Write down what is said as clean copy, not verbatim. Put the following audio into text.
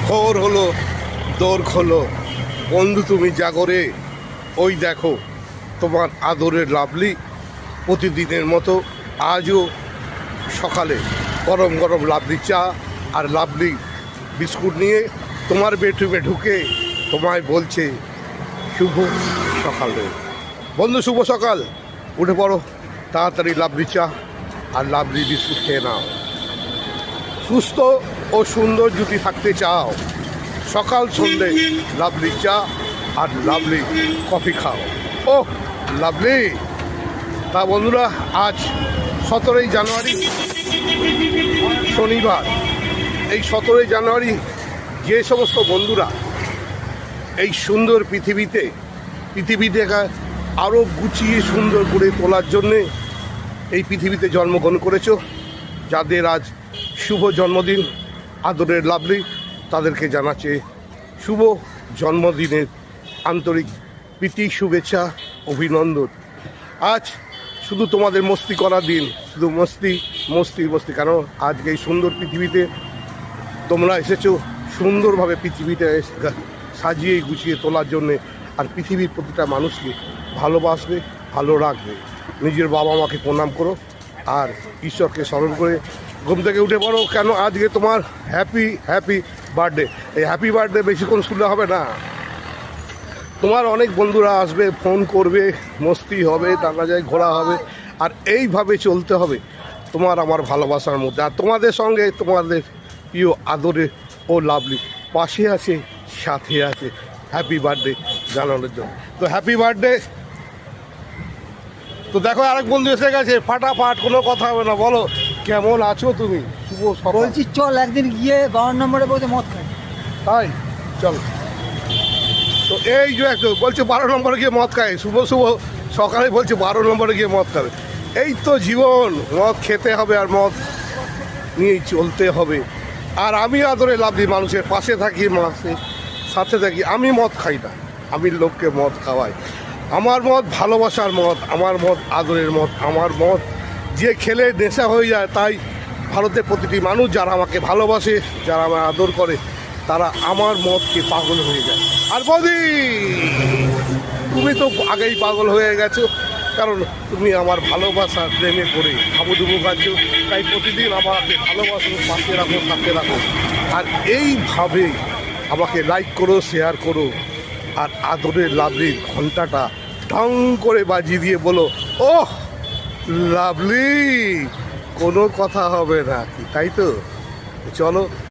ভোর হলো, দোর খোলো, বন্ধু তুমি জাগরে। ওই দেখো তোমার আদরের লাভলি প্রতিদিনের মতো আজও সকালে গরম গরম লাভলি চা আর লাভলি বিস্কুট নিয়ে তোমার বেডরুমে ঢুকে তোমায় বলছে শুভ সকালে। বন্ধু শুভ সকাল, উঠে পড়ো, তাড়াতাড়ি লাভলি চা আর লাভলি বিস্কুট খেয়ে নাও। সুস্থ ও সুন্দর জুটি থাকতে চাও, সকাল সন্ধ্যে লাভলি চা আর লাভলি কফি খাও। ও লাভলি। তা বন্ধুরা, আজ 17ই জানুয়ারি শনিবার। এই 17ই জানুয়ারি যে সমস্ত বন্ধুরা এই সুন্দর পৃথিবীতে আরও গুছিয়ে সুন্দর করে তোলার জন্যে এই পৃথিবীতে জন্মগ্রহণ করেছো, যাদের আজ শুভ জন্মদিন আদরের লাভলি, তাদেরকে জানাচ্ছে শুভ জন্মদিনের আন্তরিক প্রীতি, শুভেচ্ছা, অভিনন্দন। আজ শুধু তোমাদের মস্তি করার দিন, শুধু মস্তি। কারণ আজকে এই সুন্দর পৃথিবীতে তোমরা এসেছো সুন্দরভাবে পৃথিবীতে সাজিয়ে গুছিয়ে তোলার জন্যে, আর পৃথিবীর প্রতিটা মানুষকে ভালোবাসবে, ভালো রাখবে। নিজের বাবা মাকে প্রণাম করো আর ঈশ্বরকে স্মরণ করে ঘুম থেকে উঠে পড়ো। কেন আজকে তোমার হ্যাপি বার্থডে। এই হ্যাপি বার্থডে বেশিক্ষণ শুনলে হবে না, তোমার অনেক বন্ধুরা আসবে, ফোন করবে, মস্তি হবে, টাকা যায় ঘোরা হবে, আর এইভাবে চলতে হবে তোমার আমার ভালোবাসার মধ্যে। আর তোমাদের সঙ্গে তোমাদের প্রিয় আদরে ও লাভলি পাশে আছে, সাথে আছে হ্যাপি বার্থডে জানানোর জন্য। তো হ্যাপি বার্থডে। তো দেখো আরেক বন্ধু এসে গেছে, ফাটাফাট, কোনো কথা হবে না। বলো কেমন আছো তুমি? শুভ সকাল। বলছি চল একদিন গিয়ে 52 নম্বরে বসে মদ খাই। তাই চল। তো এই যে একটু বলছে 12 নম্বরে গিয়ে মদ খায়, শুভ সকালে বলছে 12 নম্বরে গিয়ে মদ খাবে। এই তো জীবন, মদ খেতে হবে আর মদ নিয়েই চলতে হবে। আর আমি আদরে লাভলি মানুষের পাশে থাকি, সাথে থাকি। আমি মদ খাই না, আমি লোককে মদ খাওয়াই। আমার মদ ভালোবাসার মদ, আমার মদ আদরের মদ, আমার মদ যে খেলে নেশা হয়ে যায়। তাই ভারতের প্রতিটি মানুষ যারা আমাকে ভালোবাসে, যারা আমায় আদর করে, তারা আমার মদকে পাগল হয়ে যায়। আর বৌদি, তুমি তো আগেই পাগল হয়ে গেছো, কারণ তুমি আমার ভালোবাসার প্রেমে পড়ে হাবুডুবু খাচ্ছ। তাই প্রতিদিন আমাকে ভালোবাসো, পাশে রাখো, সাথে রাখো। আর এইভাবে আমাকে লাইক করো, শেয়ার করো, আর আদরের লাভলির ঘন্টাটা ঢং করে বাজিয়ে দিয়ে বলো ওহ লাভলি, কোনো কথা হবে না কি, তাই তো? চলো।